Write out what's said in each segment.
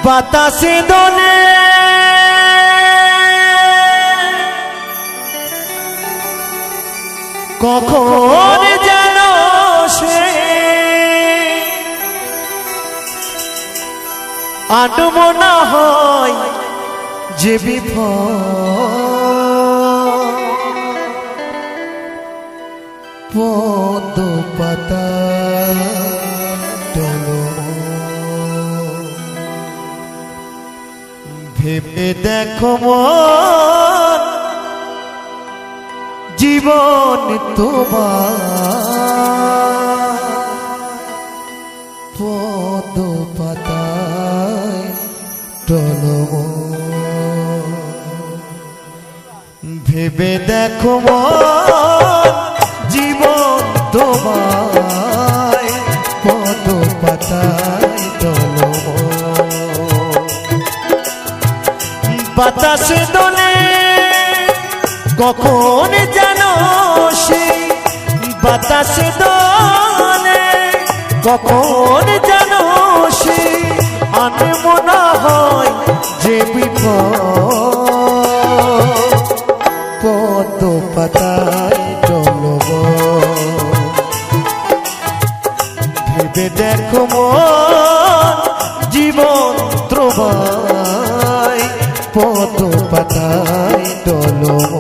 বাতাসে দোলে কখন যেন সে আনমনা হয় যে বিপদ পদ পাতা ভেবে দেখো মন জীবন তোমার পদ পাতায় টলমল ভেবে দেখো মন জীবন তোমায় পদ পাতায় টলমল বাতাসে দোলে কখন যেন সে বাতাসে দোলে কখন যেন সে আনমনা হয় যে বিপদ পদ পাতায় টলমল ভেবে দেখো মন জীবন তোমায় পদ পাতায় টলমল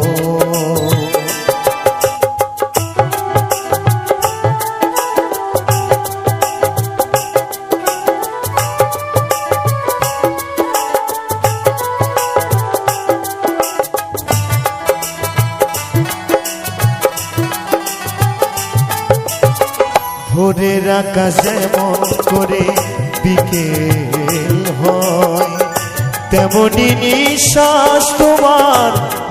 ভোরের আকাশ যেমন করে বিকেল হয় তেমনি নিঃশ্বাস তোমার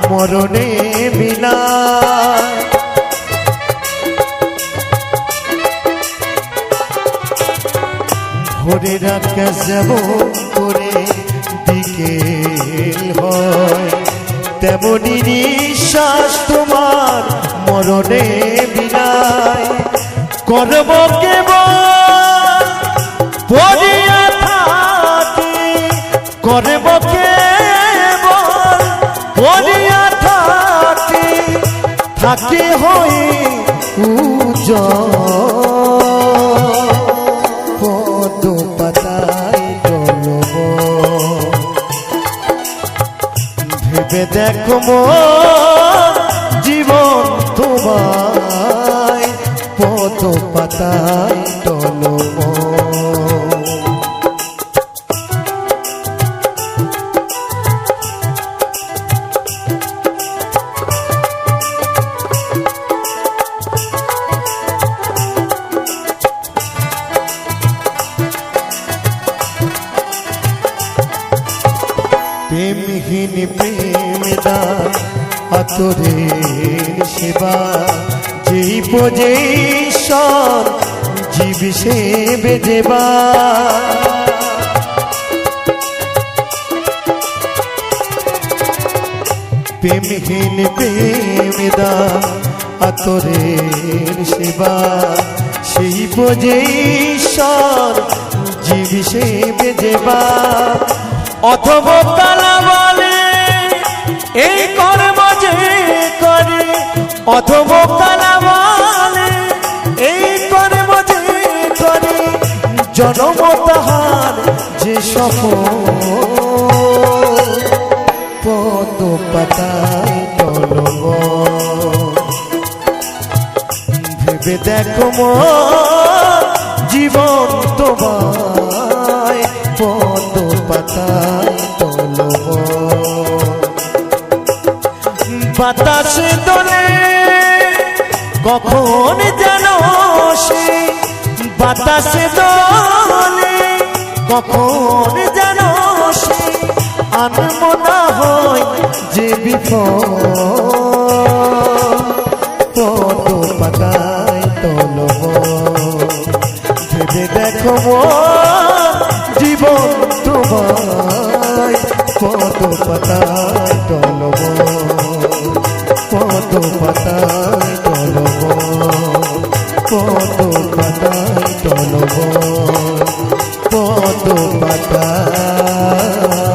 মরণে মিলায় ভোরের আকাশ যেমন করে বিকেল হয় তেমনি নিঃশ্বাস তোমার মরণে মিলায় করব কেবল পড়িয়া থাকি করব কেবল পড়িয়া থাকি থাকি হই উজ্জ্বল পদ পাতায় টলমল ভেবে দেখো মন জীবন তোমায় পদ পাতায় টলমল প্রেমহীন প্রেম দান আতরের সেবা যেই পজেশ্বর জীব সেবে দেবা প্রেমহীন প্রেম দান আতরের সেবা সেই পজেশ্বর জীব সেবে দেবা অথবা কালা বলে এই কর্ম যে করে অথবা কালা বলে এই কর্ম যে করে জনম তাহার যে সফল পদ পাতায় টলমল ভেবে দেখো মন জীবন তোমায় পদ পাতায় টলমল বাতাসে দোলে কখন যেন সে বাতাসে দোলে কখন যেন সে আনমনা হয় যে বিপদ পদ পাতায় টলমল ভেবে দেখো জীবন তোমায় পদ পাতায় টলমল পদ পাতায় টলমল পদ পাতায় টলমল পদ পাতায়